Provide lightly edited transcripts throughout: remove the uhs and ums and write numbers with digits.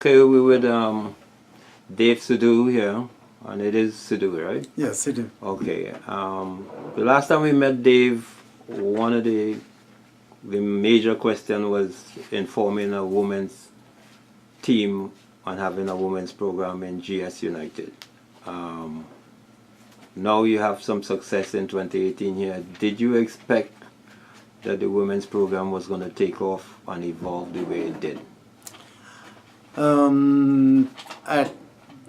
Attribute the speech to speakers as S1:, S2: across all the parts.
S1: Okay, we with Dave Sidhu here, and it is Sidhu, right?
S2: Yes, Sidhu.
S1: Okay. The last time we met Dave, one of the major question was informing a women's team on having a women's program in GS United. Now you have some success in 2018 here. Did you expect that the women's program was going to take off and evolve the way it did?
S2: At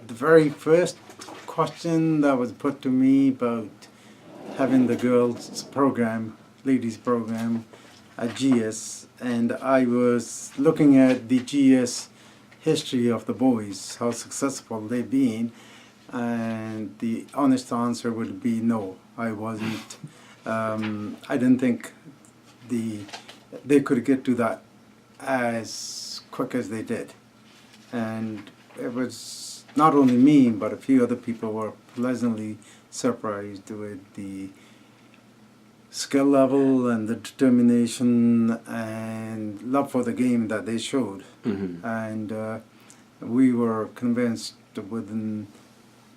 S2: the very first question that was put to me about having the girls program, ladies program at GS, and I was looking at the GS history of the boys, how successful they've been, and the honest answer would be no, I wasn't. I didn't think they could get to that as quick as they did. And it was not only me, but a few other people were pleasantly surprised with the skill level and the determination and love for the game that they showed.
S1: Mm-hmm.
S2: And we were convinced within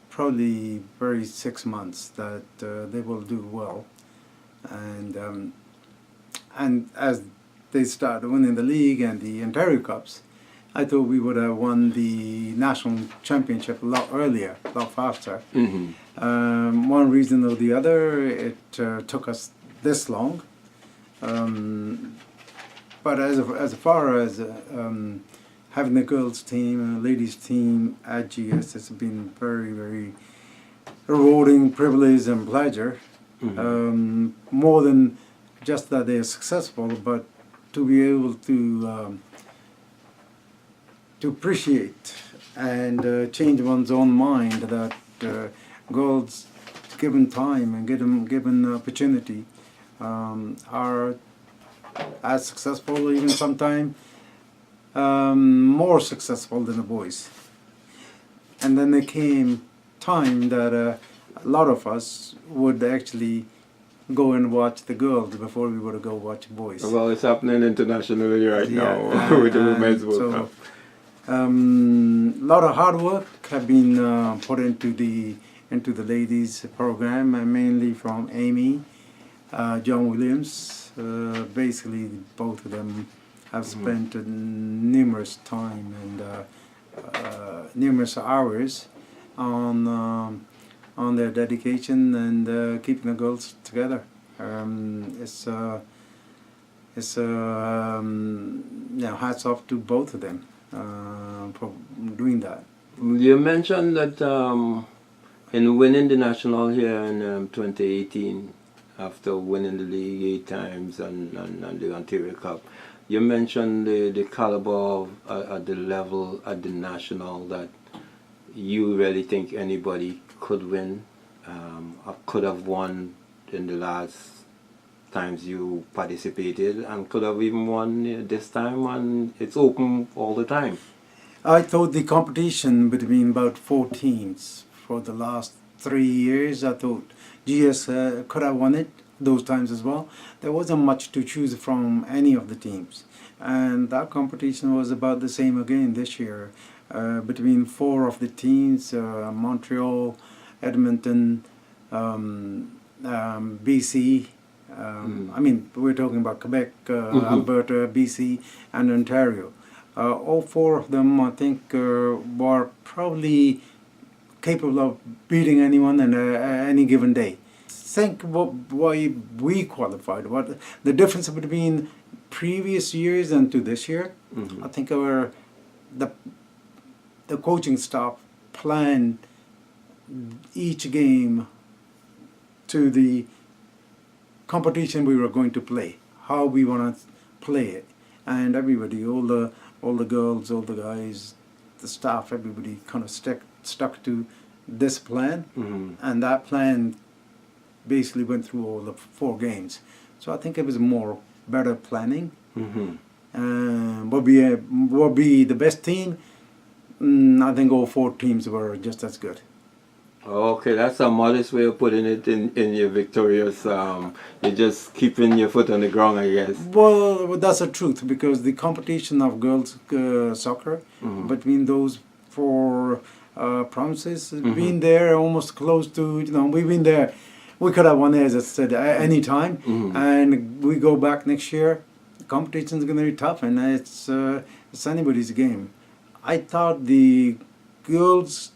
S2: probably very 6 months that they will do well. And as they started winning the league and the Ontario Cups, I thought we would have won the national championship a lot earlier, a lot faster.
S1: Mm-hmm.
S2: One reason or the other, it took us this long. But as far as having a girls' team, a ladies' team at GS, it's been very, very rewarding, privilege, and pleasure.
S1: Mm-hmm.
S2: More than just that they are successful, but to be able to appreciate and change one's own mind that girls, given time and given opportunity, are as successful, even sometimes more successful than the boys. And then there came time that a lot of us would actually go and watch the girls before we would go watch boys.
S1: Well, it's happening internationally right now with the Women's World Cup.
S2: A lot of hard work have been put into the ladies program, and mainly from Amy, John Williams. Basically, both of them have spent numerous time and numerous hours on their dedication and keeping the girls together. Hats off to both of them for doing that.
S1: You mentioned that in winning the national here in 2018, after winning the league 8 times and the Ontario Cup, you mentioned the caliber at the level at the national that you really think anybody could win, or could have won in the last times you participated, and could have even won this time, and it's open all the time.
S2: I thought the competition between about 4 teams for the last 3 years, I thought GS could have won it those times as well. There wasn't much to choose from any of the teams, and that competition was about the same again this year. Between 4 of the teams, Montreal, Edmonton, BC, I mean, we're talking about Quebec, Alberta, BC, and Ontario. All 4 of them, I think, were probably capable of beating anyone in any given day. Think why we qualified, what the difference between previous years and to this year. I think the coaching staff planned each game to the competition we were going to play, how we want to play it, and everybody, all the girls, all the guys, the staff, everybody kind of stuck to this plan, and that plan basically went through all the 4 games. So I think it was better planning. What be the best team? I think all 4 teams were just as good.
S1: Okay, that's a modest way of putting it in your victorious. You're just keeping your foot on the ground, I guess.
S2: Well, that's the truth because the competition of girls soccer between those four provinces has been there almost close to, we've been there. We could have won it, as I said, any time, and we go back next year. The competition is going to be tough, and it's anybody's game. I thought the girls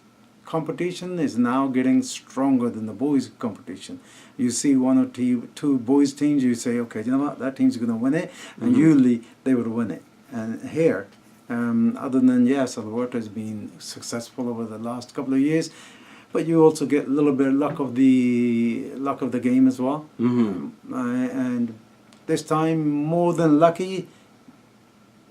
S2: competition is now getting stronger than the boys competition. You see one or two boys teams, you say, okay, you know what, that team's going to win it, and usually they would win it. And here, other than yes, Alberta has been successful over the last couple of years, but you also get a little bit of luck of the game as well. And this time, more than lucky,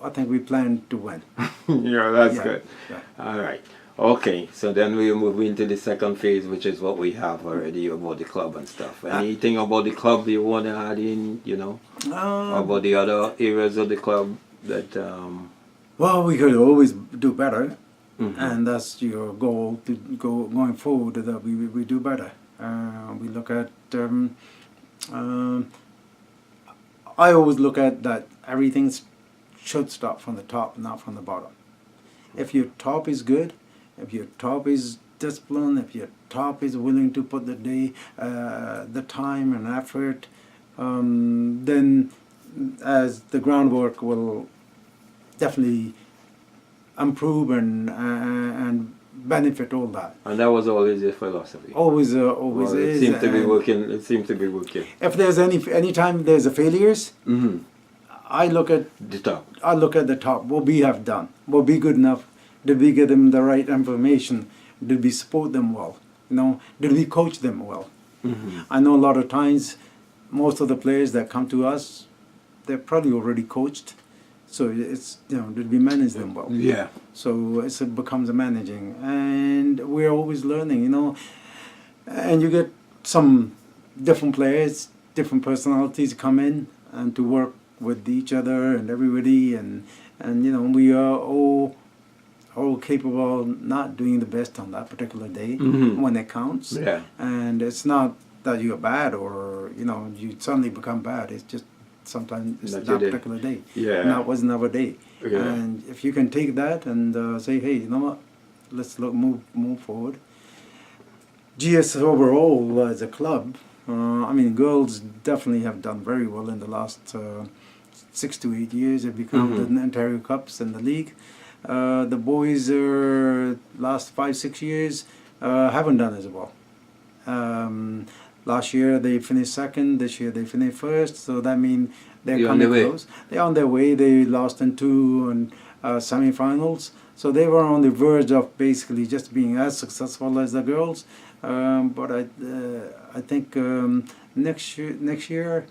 S2: I think we plan to win.
S1: Yeah, that's
S2: Yeah,
S1: good.
S2: yeah.
S1: All right. Okay, so then we move into the second phase, which is what we have already about the club and stuff. Anything about the club you want to add in, or about the other areas of the club that...
S2: Well, we could always do better, and that's your goal to going forward. That we do better. We look at. I always look at that everything should start from the top, not from the bottom. If your top is good, if your top is disciplined, if your top is willing to put the time and effort, then as the groundwork will definitely improve and benefit all that.
S1: And that was always your philosophy.
S2: Always
S1: Well, it
S2: is.
S1: seems to be
S2: and
S1: working. It seems to be working.
S2: If there's any time there's a failures, I look at
S1: The top.
S2: the top. What we have done. What we good enough. Did we give them the right information? Did we support them well? Did we coach them well? I know a lot of times, most of the players that come to us, they're probably already coached. So it's, did we manage them well?
S1: Yeah.
S2: So it becomes a managing, and we're always learning, And you get some different players, different personalities come in and to work with each other and everybody, and we are all capable of not doing the best on that particular day when it counts.
S1: Yeah.
S2: And it's not that you're bad or you suddenly become bad. It's just sometimes it's
S1: Not
S2: that
S1: your day.
S2: particular day.
S1: Yeah.
S2: And that was another day.
S1: Yeah.
S2: And if you can take that and say, hey, you know what? Let's move forward. GS overall as a club, girls definitely have done very well in the last 6 to 8 years. They've become the Ontario Cups and the league. The boys last 5, 6 years haven't done as well. Last year they finished second. This year they finished first. So that means they're coming close. They're on their way. They lost in 2 semi-finals. So they were on the verge of basically just being as successful as the girls. But I think next year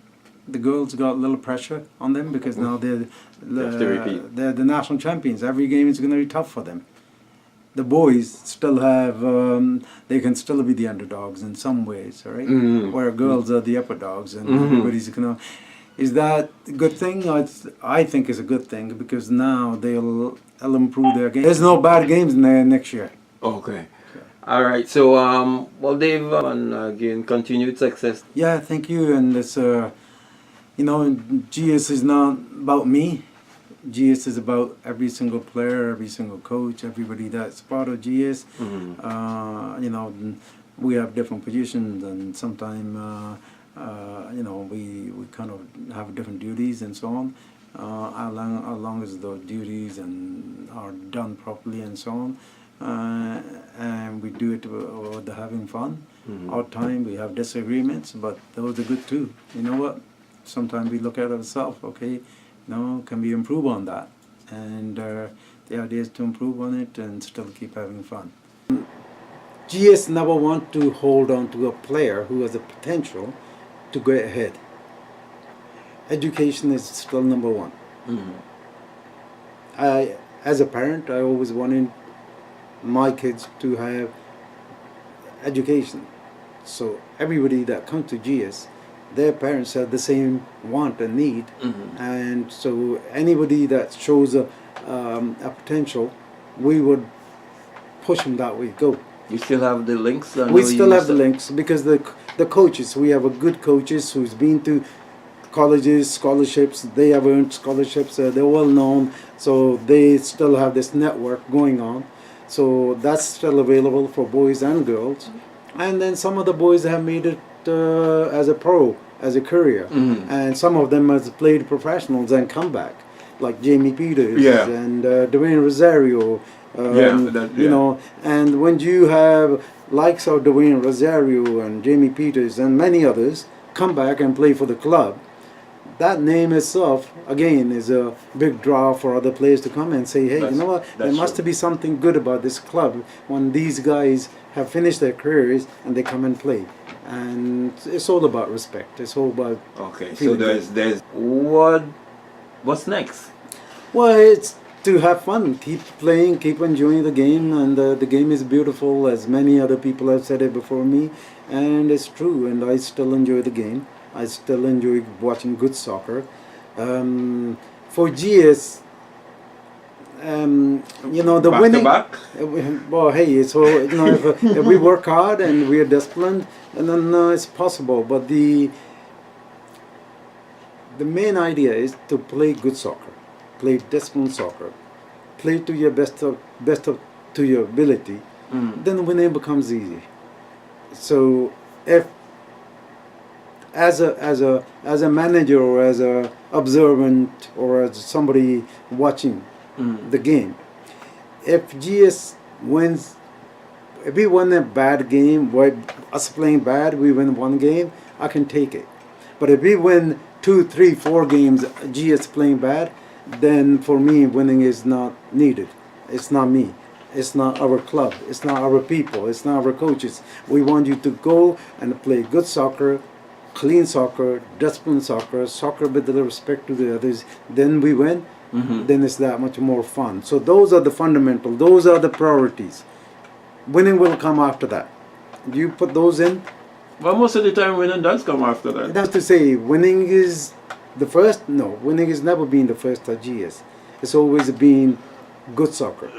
S2: the girls got a little pressure on them because now they're the national champions. Every game is going to be tough for them. The boys still have, they can still be the underdogs in some ways, right? Where girls are the upper dogs, and everybody's going to. Is that a good thing? I think it's a good thing because now they'll improve their game. There's no bad games in there next year.
S1: Okay. All right. So, well, Dave, and again, continued success.
S2: Yeah, thank you. And it's, GS is not about me. GS is about every single player, every single coach, everybody that's part of GS. We have different positions, and sometimes we kind of have different duties and so on. As long as those duties are done properly and so on, and we do it with having fun. All time we have disagreements, but those are good too. You know what? Sometimes we look at ourselves. Okay. Can we improve on that? And the idea is to improve on it and still keep having fun. GS never want to hold on to a player who has the potential to go ahead. Education is still number one. As a parent, I always wanted my kids to have education. So everybody that comes to GS, their parents have the same want and need, and so anybody that shows a potential, we would push them that way. Go,
S1: You still have the links? I
S2: We
S1: know
S2: still
S1: you
S2: have the
S1: said-
S2: links because the coaches, we have a good coaches who's been to colleges, scholarships. They have earned scholarships. They're well known, so they still have this network going on. So that's still available for boys and girls. And then some of the boys have made it as a pro, as a career, and some of them has played professionals and come back, like Jamie Peters
S1: Yeah.
S2: and Dwayne Rosario. You know, and when you have likes of Dwayne Rosario and Jamie Peters and many others come back and play for the club, that name itself, again, is a big draw for other players to come and say, hey, you know what, there must be something good about this club when these guys have finished their careers and they come and play. And it's all about respect. It's all about...
S1: Okay, so
S2: feeling good.
S1: there's what's next?
S2: Well, it's to have fun, keep playing, keep enjoying the game, and the game is beautiful, as many other people have said it before me, and it's true, and I still enjoy the game. I still enjoy watching good soccer. For GS, you know, the
S1: Back
S2: winning...
S1: to back?
S2: Well, hey, so, you know, if we work hard and we are disciplined, and then it's possible, but the main idea is to play good soccer. Play disciplined soccer, play to your best of to your ability, then winning becomes easy. So if as a manager or as a observant or as somebody watching the game, if GS wins, if we win a bad game, us playing bad, we win one game, I can take it. But if we win 2, 3, 4 games, GS playing bad, then for me winning is not needed. It's not me. It's not our club. It's not our people. It's not our coaches. We want you to go and play good soccer, clean soccer, disciplined soccer, soccer with the respect to the others. Then we win. Then it's that much more fun. So those are the fundamental. Those are the priorities. Winning will come after that. You put those in.
S1: Well, most of the time winning does come after that.
S2: That's to say, winning is the first. No, winning has never been the first at GS. It's always been good soccer.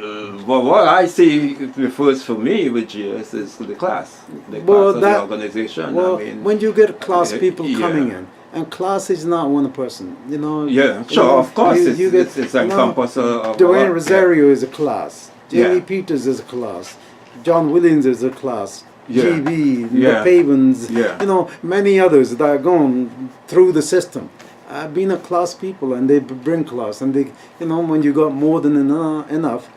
S1: Well, what I see the first for me with GS is the class. The class of the organization.
S2: Well,
S1: I mean,
S2: when you get class people
S1: yeah.
S2: coming in, and class is not one person, you know.
S1: Yeah, sure, of course. It's encompass of
S2: Dwayne
S1: lot,
S2: Rosario is a class. Jamie
S1: Yeah.
S2: Peters is a class. John Williams is a class.
S1: Yeah.
S2: GB,
S1: Yeah.
S2: the Pavens,
S1: Yeah.
S2: you know, many others that are gone through the system. I've been a class people, and they bring class, and they, you know, when you got more than enough,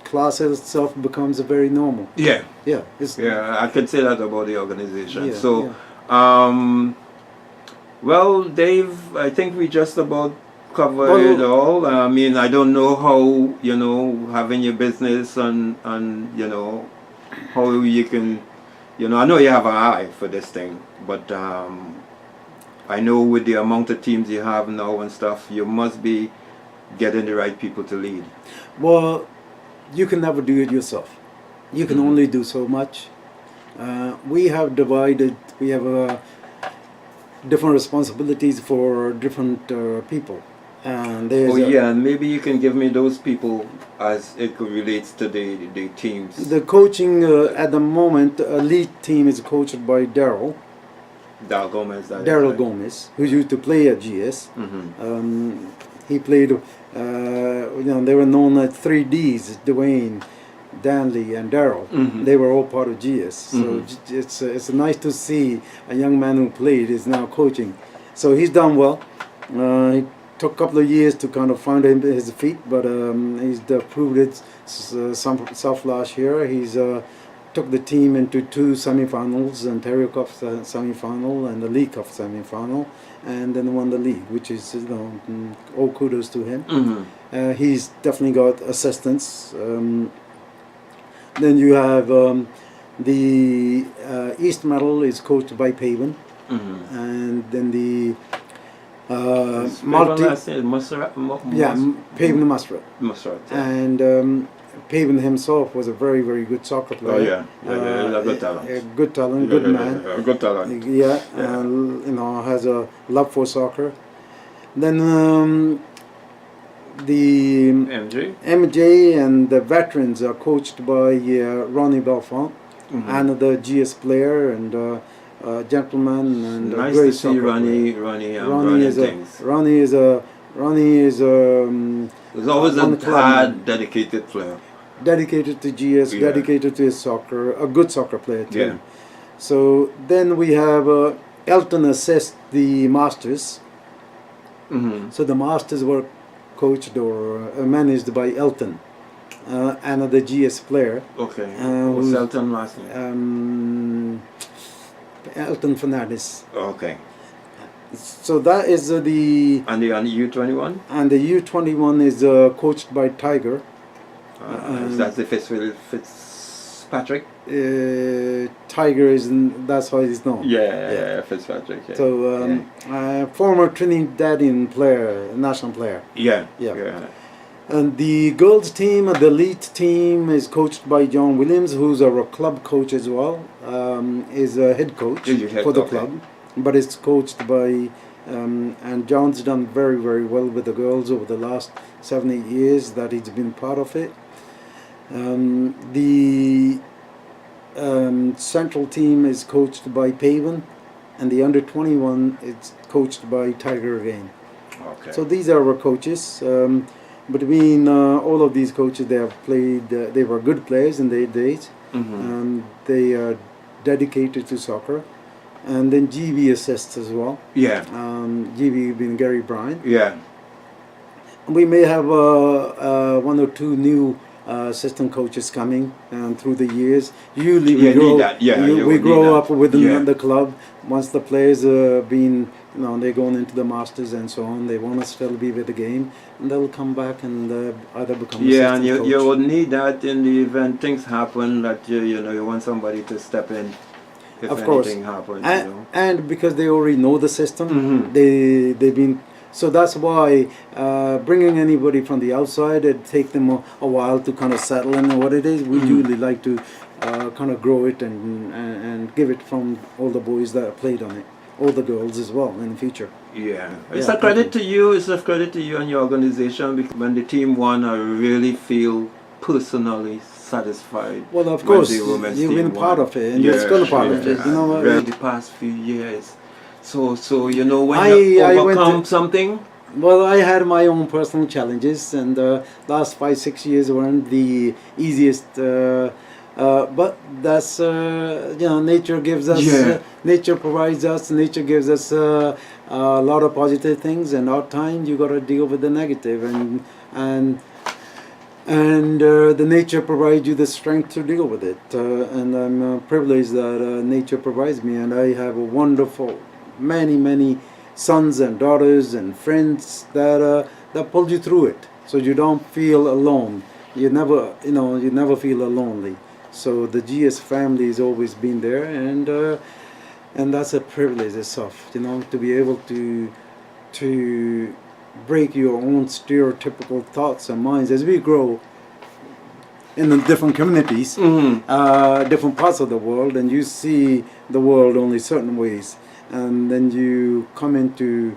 S2: class itself becomes very normal.
S1: Yeah.
S2: Yeah, it's,
S1: Yeah, I can say that about the organization.
S2: Yeah,
S1: So, well, Dave, I think we just about covered it all. I mean, I don't know how, you know, having your business and you know, how you can, you know, I know you have an eye for this thing, but I know with the amount of teams you have now and stuff, you must be getting the right people to lead.
S2: well, you can never do it yourself. You can only do so much. We have divided, we have different responsibilities for different people. And there's
S1: yeah, and maybe you can give me those people as it relates to the teams.
S2: the coaching at the moment, elite team is coached by Daryl
S1: Gomez.
S2: Gomez, who used to play at GS. He played, you know, they were known as 3Ds, Dwayne, Danley, and Daryl. They were all part of GS. So it's nice to see a young man who played is now coaching. So he's done well. He took a couple of years to kind of find his feet, but he's proved it himself last year. He's took the team into 2 semi-finals, Ontario Cup semi-final and the League Cup semi-final, and then won the league, which is, you know, all kudos to him. He's definitely got assistance. Then you have the East Medal is coached by Paven, and then the
S1: Paven
S2: Musrat. And Paven himself was a very, very good soccer player.
S1: Oh yeah, good talent.
S2: Good talent, good man.
S1: Good talent.
S2: Yeah, you know, has a love for soccer. Then the MJ and the veterans are coached by Ronnie Belfont. another GS player and gentleman and
S1: Nice
S2: great
S1: to see
S2: soccer
S1: Ronnie
S2: player.
S1: running things.
S2: Ronnie is
S1: He's always
S2: on
S1: a
S2: the club
S1: hard,
S2: man.
S1: dedicated player.
S2: Dedicated to GS,
S1: Yeah.
S2: dedicated to his soccer, a good soccer player too.
S1: Yeah.
S2: So then we have Elton assist the Masters. So the Masters were coached or managed by Elton, another GS player.
S1: Okay.
S2: Who's,
S1: Selton last name?
S2: Elton Fernandez.
S1: Okay.
S2: So that is
S1: And the U21?
S2: and the U21 is coached by Tiger.
S1: That's the Fitzpatrick?
S2: Tiger is that's how he's known.
S1: Yeah, Fitzpatrick. Yeah.
S2: So former Trinidadian player, national player.
S1: Yeah.
S2: And the girls team, the elite team, is coached by John Williams, who's our club coach as well. Is a head coach for the club, but it's coached by and John's done very, very well with the girls over the last 7-8 years that he's been part of it. The central team is coached by Paved, and the under-21 is coached by Tiger again.
S1: Okay.
S2: So these are our coaches. Between all of these coaches, they have played. They were good players in their days. They are dedicated to soccer, and then GB assists as well.
S1: Yeah.
S2: GB being Gary Bryan.
S1: Yeah.
S2: We may have 1 or 2 new assistant coaches coming through the years. Usually we grow up within the club. Once the players been, they're going into the Masters and so on, they want to still be with the game, and they'll come back and either become
S1: and
S2: coach.
S1: you would need that in the event things happen that you want somebody to step in if
S2: of course.
S1: anything happens.
S2: And because they already know the system, they've been. So that's why bringing anybody from the outside, it take them a while to kind of settle in what it is. We usually like to kind of grow it and give it from all the boys that have played on it, all the girls as well in the future.
S1: It's a credit to you. It's a credit to you and your organization, because when the team won, I really feel personally satisfied.
S2: Well, of course, you've been part of it, and you're still a part of it.
S1: The past few years. So when you overcome something.
S2: Well, I had my own personal challenges, and last 5-6 years weren't the easiest. But that's nature gives us. Nature provides us. Nature gives us a lot of positive things, and our time you got to deal with the negative, and the nature provides you the strength to deal with it. And I'm privileged that nature provides me, and I have a wonderful. Many sons and daughters and friends that pull you through it, so you don't feel alone. You never feel lonely. So the GS family has always been there, and that's a privilege itself. To be able to break your own stereotypical thoughts and minds as we grow in the different communities, different parts of the world, and you see the world only certain ways. And then you come into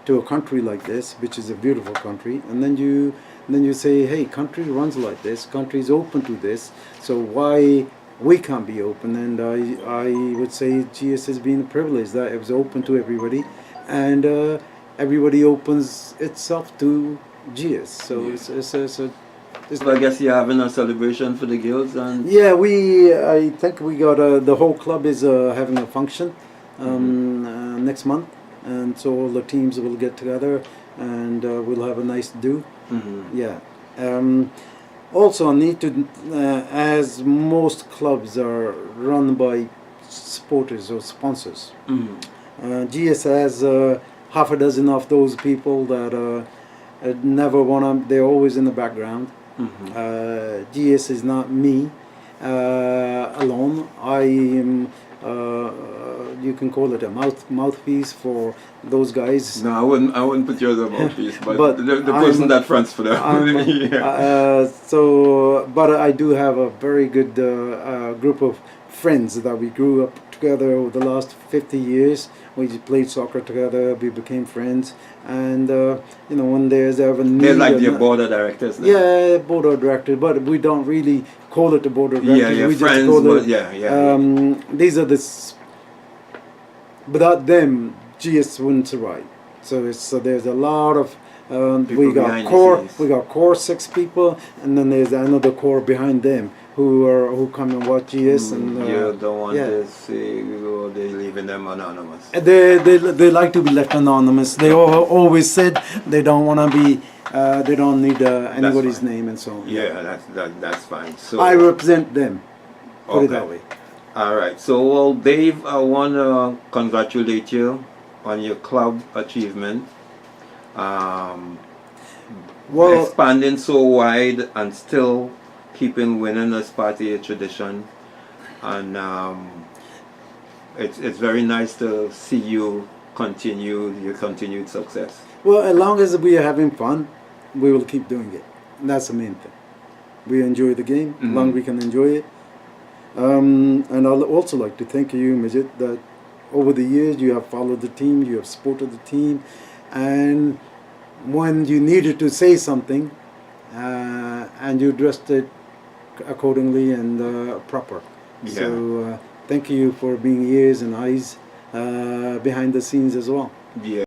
S2: a country like this, which is a beautiful country, and then you say, hey, country runs like this, country is open to this, so why we can't be open? And I would say GS has been a privilege that it was open to everybody, and everybody opens itself to GS. So
S1: I guess you're having a celebration for the girls, and
S2: I think we got the whole club is having a function. Next month, and so all the teams will get together, and we'll have a nice do. Also, I need to, as most clubs are run by supporters or sponsors, GS has half a dozen of those people that never want to. They're always in the background. GS is not me alone. I am you can call it a mouthpiece for those guys.
S1: No, I wouldn't put you as a mouthpiece, but, the
S2: I'm-
S1: person that fronts for them. Yeah.
S2: But I do have a very good group of friends that we grew up together over the last 50 years. We just played soccer together. We became friends, and when there's ever need,
S1: They're like your board of directors now.
S2: yeah, board of directors, but we don't really call it the board of directors.
S1: Yeah,
S2: we
S1: friends,
S2: just call
S1: but
S2: it.
S1: yeah.
S2: These are without them, GS wouldn't survive. So there's a lot of
S1: People
S2: we got
S1: behind the
S2: core
S1: scenes.
S2: we got core 6 people, and then there's another core behind them who come and watch GS and
S1: You don't want
S2: yeah.
S1: to say they're leaving them anonymous.
S2: They like to be left anonymous. They always said they don't want to be they don't need anybody's
S1: fine.
S2: name and so on.
S1: Yeah, that's fine. So
S2: I represent them. Put it that way.
S1: All right. So, well, Dave, I want to congratulate you on your club achievement.
S2: Well,
S1: Expanding so wide and still keeping winning as part of your tradition. And it's very nice to see you continue your continued success.
S2: well, as long as we are having fun, we will keep doing it. That's the main thing. We enjoy the game, as long as we can enjoy it. And I'd also like to thank you, Majid, that over the years you have followed the team, you have supported the team, and when you needed to say something, and you addressed it accordingly and proper.
S1: Yeah.
S2: So thank you for being ears and eyes behind the scenes as well.
S1: Yeah.